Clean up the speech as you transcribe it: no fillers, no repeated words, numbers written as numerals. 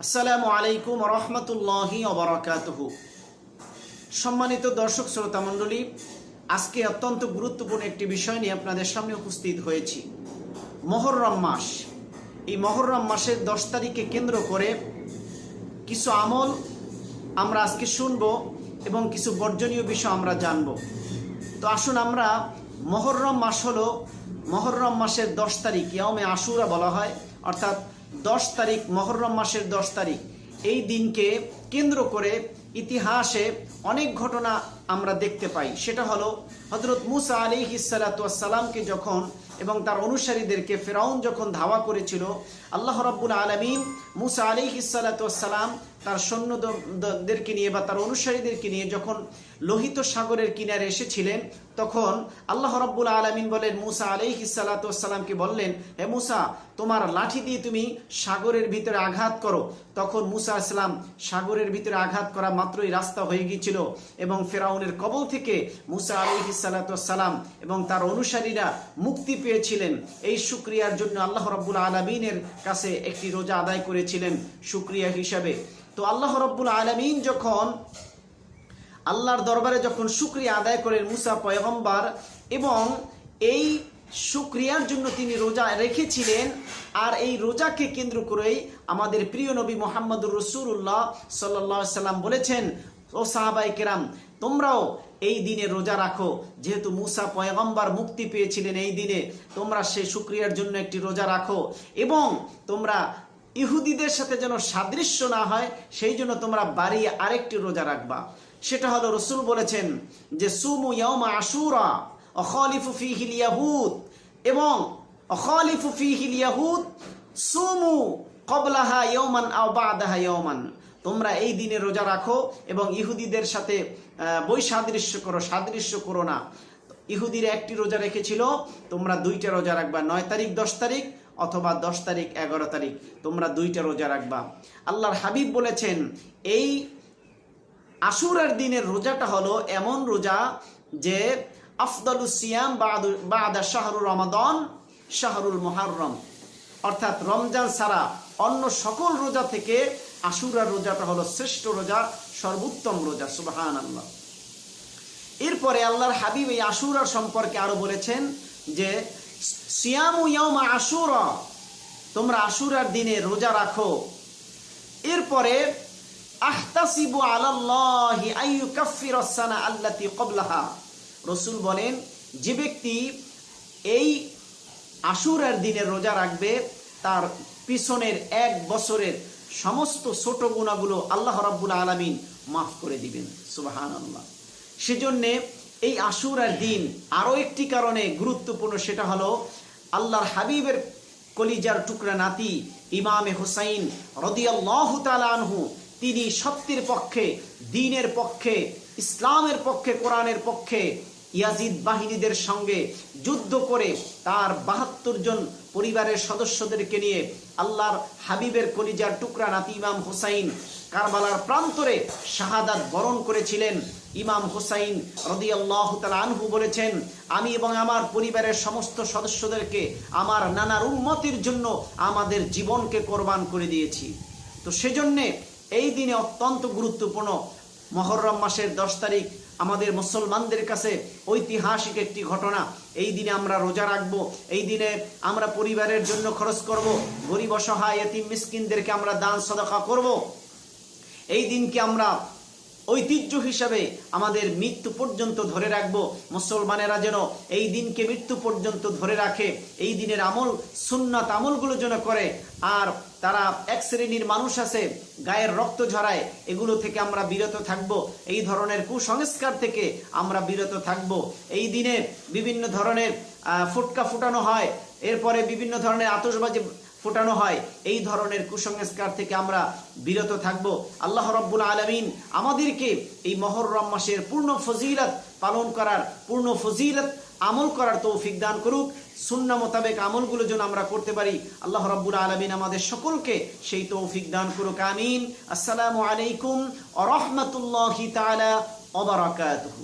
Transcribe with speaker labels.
Speaker 1: আসসালামু আলাইকুম রহমতুল্লাহি ওয়া বারাকাতুহু। সম্মানিত দর্শক শ্রোতা মণ্ডলী, আজকে অত্যন্ত গুরুত্বপূর্ণ একটি বিষয় নিয়ে আপনাদের সামনে উপস্থিত হয়েছি। মুহররম মাস, এই মুহররম মাসের 10 তারিখকে কেন্দ্র করে কিছু আমল আমরা আজকে শুনব এবং কিছু বর্জনীয় বিষয় আমরা জানব। তো আসুন, আমরা মুহররম মাস হলো মুহররম মাসের 10 তারিখ, ইয়াউমে আশুরা বলা হয়, অর্থাৎ 10 তারিখ, মুহররম মাসের 10 তারিখ। এই দিনকে কেন্দ্র করে ইতিহাসে অনেক ঘটনা আমরা দেখতে পাই। সেটা হলো হযরত মুসা আলাইহিস সালাতু ওয়াস সালামকে যখন এবং তার অনুসারীদেরকে ফেরাউন যখন ধাওয়া করেছিল, আল্লাহ রাব্বুল আলামিন মুসা আলাইহিস সালাতু ওয়াস সালাম তার সৈন্যদেরকে নিয়ে বা তার অনুসারীদেরকে নিয়ে যখন লোহিত সাগরের কিনারে এসেছিলেন, তখন আল্লাহ রাব্বুল আলামিন বলেন, মুসা আলাইহিস সালাতু ওয়াস সালামকে বললেন, হে মুসা, তোমার লাঠি দিয়ে তুমি সাগরের ভিতরে আঘাত করো। তখন মুসা আলাইহিস সালাম সাগরের ভিতরে আঘাত করা মাত্রই রাস্তা হয়ে গিয়েছিল এবং ফেরাউনের কবল থেকে মুসা আলাইহিস সালাতু ওয়াস সালাম এবং তার অনুসারীরা মুক্তি পেয়েছিলেন। এই শুকরিয়ার জন্য আল্লাহ রাব্বুল আলামিনের কাছে একটি রোজা আদায় করেছিলেন শুকরিয়া হিসাবে। তো আল্লাহ রাব্বুল আলামিন যখন আল্লাহর দরবারে যখন শুকরিয়া আদায় করেন মুসা পয়গম্বর, এবং এই শুকরিয়ার জন্য তিনি রোজা রেখেছিলেন, আর এই রোজাকে কেন্দ্র করেই আমাদের প্রিয় নবী মুহাম্মদুর রাসূলুল্লাহ সাল্লাল্লাহু আলাইহি সাল্লাম বলেছেন, ও সাহাবায়ে কেরাম, তোমরাও এই দিনে রোজা রাখো। যেহেতু মুসা পয়গম্বর মুক্তি পেয়েছিলেন এই দিনে, তোমরা সেই শুকরিয়ার জন্য একটি রোজা রাখো এবং তোমরা ইহুদিদের সাথে যেন সাদৃশ্য না হয় সেই জন্য তোমরা বাড়িয়ে আরেকটি রোজা রাখবা। সেটা হলো, রাসূল বলেছেন যে সুমু ইয়াউমা আশুরা অখালিফু ফীহিল ইয়াহুদ, এবং অখালিফু ফীহিল ইয়াহুদ সুমু ক্বাবলাহা ইয়াওমান আও বা'দাহা ইয়াওমান। তোমরা এই দিনে রোজা রাখো এবং ইহুদিদের সাথে সাদৃশ্য করো না। ইহুদিরা একটি রোজা রেখেছিল, তোমরা 2টা রোজা রাখবা, 9 তারিখ 10 তারিখ অথবা 10 তারিখ 11 তারিখ, তোমরা 2টা রোজা রাখবা। আল্লাহর হাবিব বলেছেন, এই আশুরার দিনের রোজাটা হলো এমন রোজা যে আফদালুস সিয়াম বাদা শাহরুর রমাদান শাহরুল মুহররম, অর্থাৎ রমজান ছাড়া অন্য সকল রোজা থেকে আশুরার রোজাটা হলো শ্রেষ্ঠ রোজা, সর্বোত্তম রোজা। সুবহানাল্লাহ। এরপরে আল্লাহর হাবিব এই আশুরার সম্পর্কে আরো বলেছেন যে সিয়ামু ইয়াউমা আশুরা, তোমরা আশুরার দিনে রোজা রাখো। এরপরে আহতাসিবু আলাল্লাহি আইয়ুকাফফিরাস সানা আল্লাতী ক্বাবলাহা, রাসূল বলেন, যে ব্যক্তি এই আশুরার দিনে রোজা রাখবে তার পিছনের 1 বছরের সমস্ত ছোট গুনাহগুলো আল্লাহ রাব্বুল আলামিন মাফ করে দিবেন। সুবহানাল্লাহ। সেজন্য এই আশুরার দিন আরো একটি কারণে গুরুত্বপূর্ণ, সেটা হলো আল্লাহর হাবিবের কলিজার টুকরা নাতি ইমামে হুসাইন রাদিয়াল্লাহু তাআলা আনহু, তিনি সত্যের পক্ষে, দ্বীনের পক্ষে, ইসলামের পক্ষে, কোরআনের পক্ষে ইয়াজিদ বাহিনীদের সঙ্গে যুদ্ধ করে তার 72 জন পরিবারের সদস্যদেরকে নিয়ে আল্লাহর হাবিবের কলিজার টুকরা নাতি ইমাম হুসাইন কারবালার প্রান্তরে শাহাদাত বরণ করেছিলেন। ইমাম হুসাইন রাদিয়াল্লাহু তাআলা আনহু বলেছেন, আমি এবং আমার পরিবারের সমস্ত সদস্যদেরকে আমার নানার উম্মতের জন্য আমাদের জীবনকে কোরবান করে দিয়েছি। তো সেজন্যে এই দিনে অত্যন্ত গুরুত্বপূর্ণ মুহররম মাসের 10 তারিখ আমাদের মুসলমানদের কাছে ঐতিহাসিক একটি ঘটনা। এই দিনে আমরা রোজা রাখবো, এই দিনে আমরা পরিবারের জন্য খরচ করব, গরিব অসহায় এতিম মিসকিনদেরকে আমরা দান সদকা করব। এই দিনকে আমরা ঐতিহ্য হিসাবে আমাদের মৃত্যু পর্যন্ত ধরে রাখবো। মুসলমানেরা যেন এই দিনকে মৃত্যু পর্যন্ত ধরে রাখে, এই দিনের আমল সুন্নাত আমলগুলো যেন করে। আর তারা এক শ্রেণীর মানুষ আছে গায়ের রক্ত ঝরায়, এগুলো থেকে আমরা বিরত থাকব, এই ধরনের কুসংস্কার থেকে আমরা বিরত থাকব। এই দিনে বিভিন্ন ধরনের ফুটকা ফুটানো হয়, এরপরে বিভিন্ন ধরনের আতশবাজি ফোটানো হয়, এই ধরনের কুসংস্কার থেকে আমরা বিরত থাকব। আল্লাহ রাব্বুল আলামিন আমাদেরকে এই মুহররম মাসের পূর্ণ ফজিলত পালন করার, পূর্ণ ফজিলত আমল করার তৌফিক দান করুক। সুন্নাহ মোতাবেক আমলগুলো যেন আমরা করতে পারি, আল্লাহ রাব্বুল আলামিন আমাদের সকলকে সেই তৌফিক দান করুক। আমিন। আসসালামু আলাইকুম ওয়া রাহমাতুল্লাহি তাআলা ওয়া বারাকাতুহু।